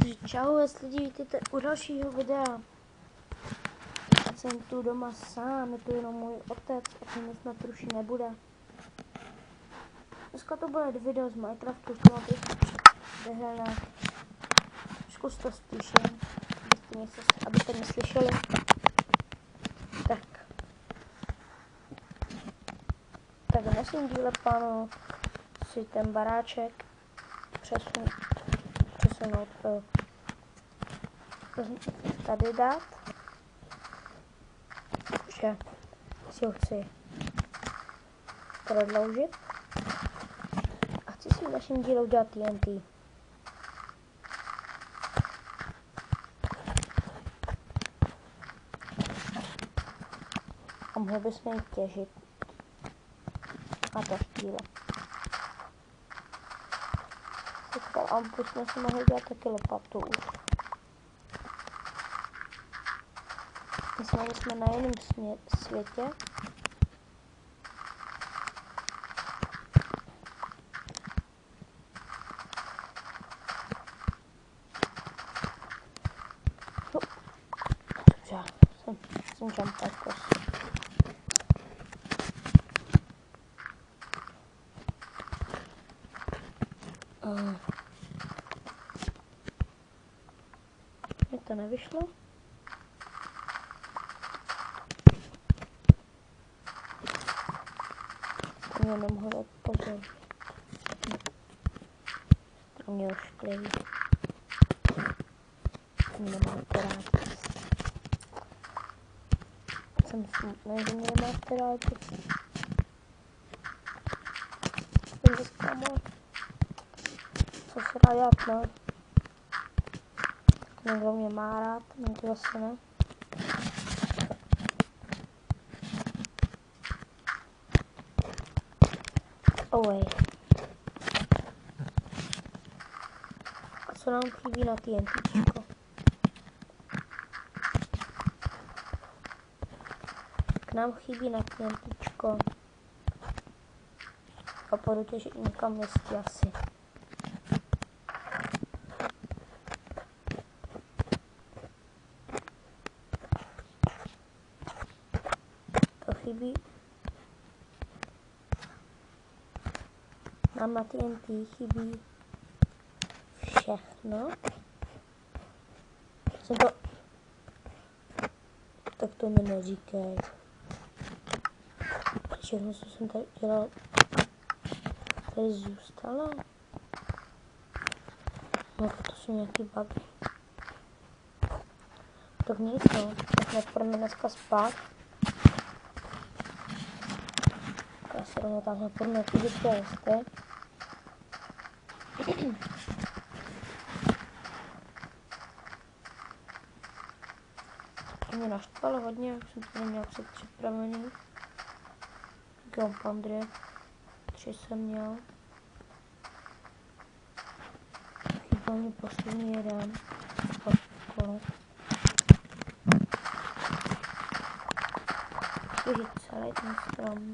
Takže čau, jestli vítejte u dalšího videa. Jsem tu doma sám, je tu jenom můj otec a ten nic snad ruší nebude. Dneska to bude video z Minecraftu, to mám vyhrané. Trošku to slyším, abyste mě slyšeli. Tak v dnešním díle plánu si ten baráček přesunout tady dát, že si ho chci prodloužit a chci si v našem díle udělat TNT. A mohli bychom ji těžit a to chvíle. A bychom si mohli dělat taky lopatu už. Myslím, že jsme na jiném světě. Já jsem jumpal prostě. Mně to nevyšlo. To mě nemohu dát pozor. To mě už klejí. Nemám to rád. Jsem smutný, že mě nemáte rádi. Jsem zklamal. Co se dá dělat, no? Někdo mě má rád, někdo zase ne. Away. A co nám chybí na TNTčko? K nám chybí na TNTčko. A půjdu těžit někam městí asi. To chybí. Nám na TNT chybí všechno. Jsem to... Tak to mi neříkej. Všechno, co jsem tady dělal, tady zůstalo. No to jsou nějaký bugy. Tak nic, no. Tak nepůjdeme dneska spát. Já se rovnou tamhle půjdeme vidět, co jste. To mě naštvalo hodně, už jsem to neměl připravený. Gompandry, 3 jsem měl. Chybal mi poslední jeden. Těžit celý ten strom.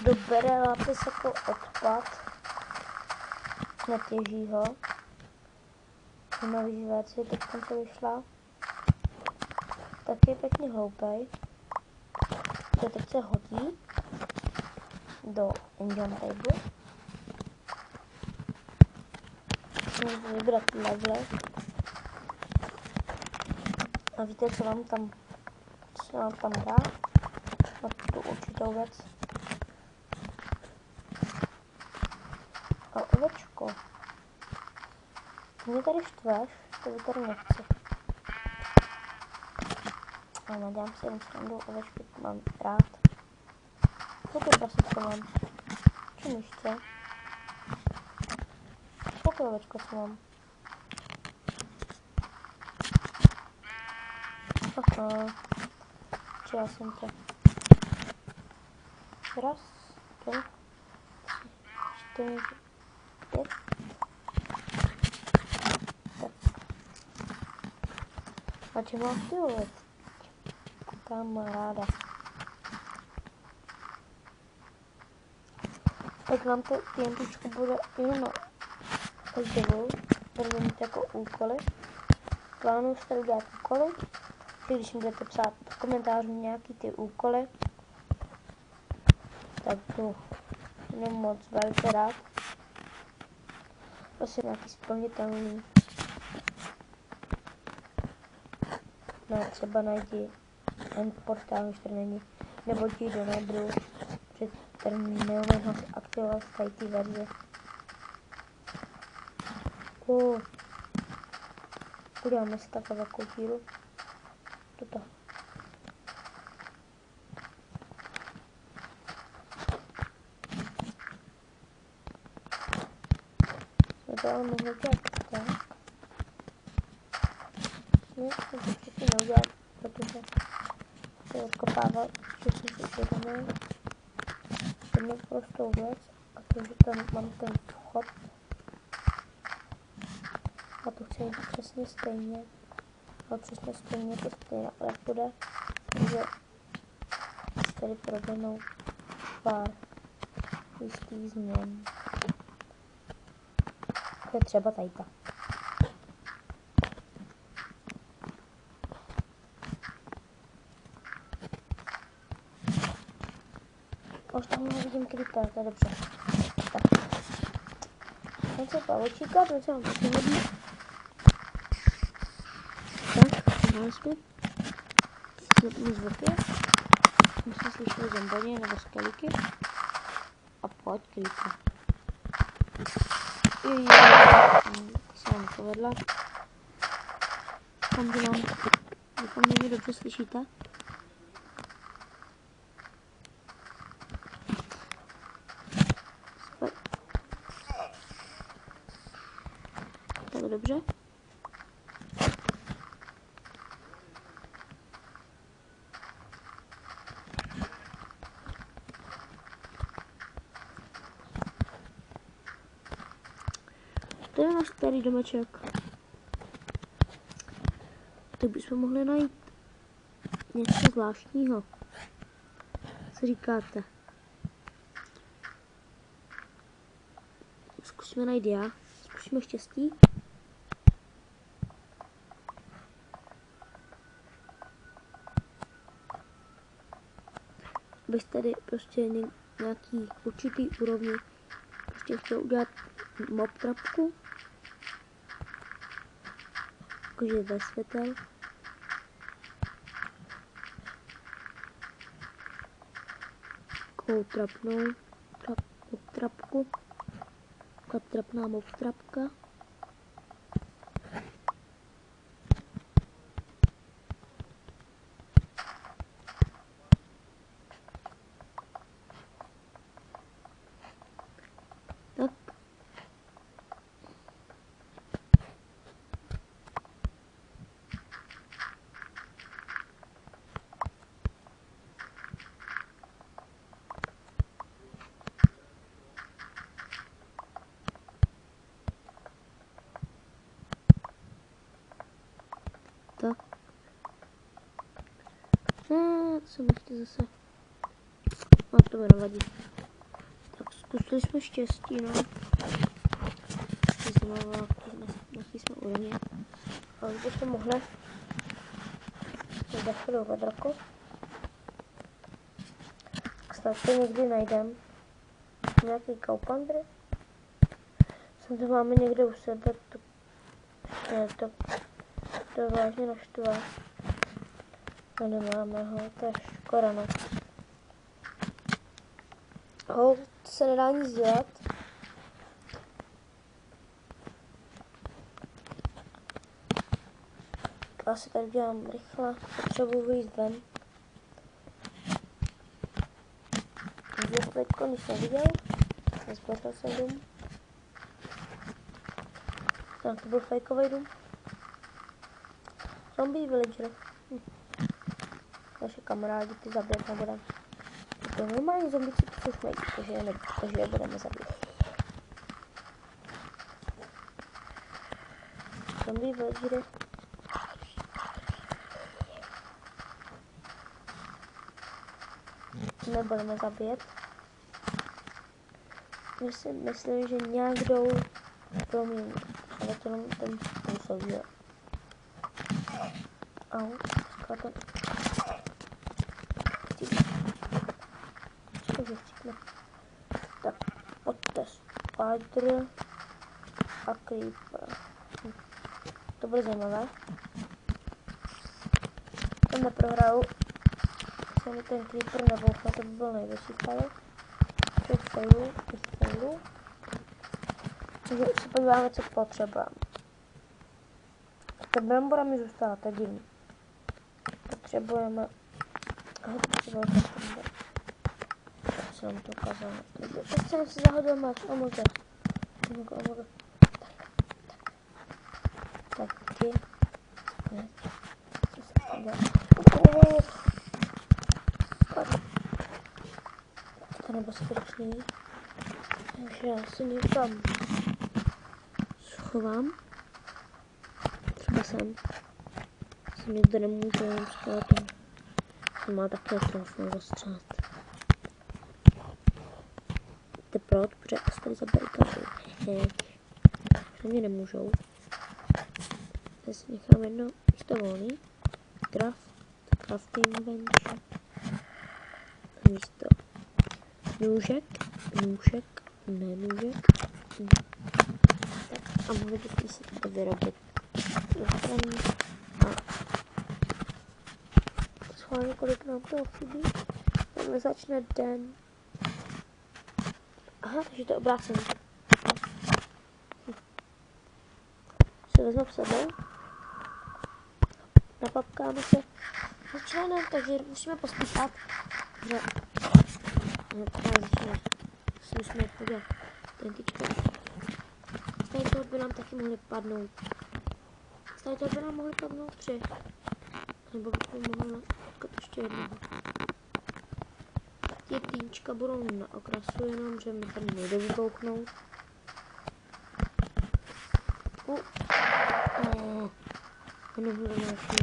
to bere lápis jako odpad, netěží ho. Nový verzi, teď co vyšla, tak je pěkně hloupej. To teď se hodí do engine table. Můžu vybrat level. A víte, co vám tam dá? Na tu určitou věc. A ovečko. Mě tady štveš, to tady nechci. Ale dám si jen srandu, ovečky mám rád. Kolik prasečko mám? Či myšce? Kolik ovečko co mám? Aha. Čela jsem tě. Raz, dva, 3, 4, 5. Tak. A či mám ty ovec? Kamaráda. Tak nám to TNTčko bude jenom na ozdobu. Budeme mít jako úkoly. Plánuju si tady udělat úkoly. Když mi budete psát do komentářů nějaký ty úkoly, tak to jenom moc velice rád. Prostě nějaký splnitelný. No, třeba najdi end portál, už tady není. Nebo jdi do Nebru, že tady neumím ho aktivovat v tady té verzi. Uděláme si takhle velkou díru. Toto. Jsme to ale mohli dělat tak. Ne, to se všechny neudělat, protože se odkopává všechny si uvědomí. Jednu prostou věc, a to, že tam mám ten vchod. A to chci mít přesně stejně. Ale přesně stejně to stejně bude, takže tady proběhnou pár jistých změn. To je třeba tady ta. Už tam nevidím creeper, to je dobře. Tak. Teď se pavočíka, teď se vám to hodí. Tak, máme jsme. Zapnu zvuky. My jsme slyšeli zomboně nebo skelíky. A pojď creeper. To se vám povedla. Tam dělám. Doufám, že mě dobře slyšíte. Tak dobře. To je náš starý domeček. Tak bychom mohli najít něco zvláštního. Co říkáte? Zkusíme najít já. Zkusíme štěstí. Bych tady prostě nějaký určitý úrovni prostě chtěl udělat mob trapku. Jakože ve světel. Takovou trapnou mob trapku. Taková trapná mob trapka. Tak. Tak. To jsem ještě zase. No, to mi nevadí. Zkusili jsme štěstí, no. Na jsme úrovně. Ale už bychom mohli zachylit vedrko. Snad to někdy najdem. Nějaký kaupandry. Jsem to máme někde u sebe. To vážně naštve. No nemáme ho, to je škoda, no. To se nedá nic dělat. Já si tady dělám rychle, potřebuji vyjít ven. Teďko nic neviděl, nezbořil jsem dům. Tak to byl fejkový dům. Zombie villager. Naše kamarádi ty zabít nebudeme. To je normální zombici, to už mají, takže je budeme zabít. Zombie villagery. Nebudeme zabít. Myslím, že nějak jdou proměnit, ale to jenom ten způsob, že? Au, sklátem. Tak, pojďte Spider a Creeper. To bude zajímavé. Ten neprohrál. Se mi ten Creeper nebouchne, to by byl největší fail. Těch failů. Takže už se podíváme, co potřebujeme. Ta brambora mi zůstala, tak divný. Potřebujeme se nám to ukázalo. Teď jsem si zahodil mač, omega. Taky. Ne. Co se tam dělá? To nebezpečný. Takže já si někam schovám. Třeba sem. Si někde nemůžu jenom skeleton. To má také trofnou zastřát. Víte proč? Protože asi tady zabarikadují. Že mě nemůžou. Já si nechám jedno místo volný. Crafting bench. Místo nůžek. Tak a mohli bychom si to vyrobit. Schválně, kolik nám toho chybí. Takhle začne den. Aha, takže to je obrácený. Se vezmu v sebou. Napapkáme se. Začínáme, takže musíme pospíchat. Že začíná. Musíme podívat. Tentička. Z tady toho by nám taky mohly padnout. Z tady toho by nám mohly padnout 3. Nebo bychom mohli potkat ještě jednoho. Ty týčka budou na okrasu jenom, že mi tady nejde vykouknout. Ono bude nějaký.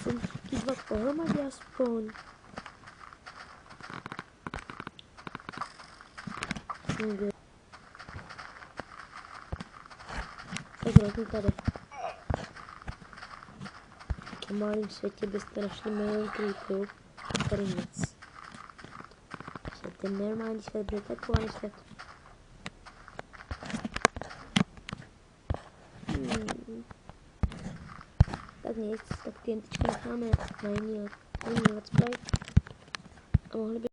Jsem ty dva pohromadě aspoň. Funguje. Takže tady. V malém světě byste našli milion creepů, tady nic. Takže ten normální svět byl takový svět. Tak nic, tak ty jentičky necháme na jiný let's play. A mohli by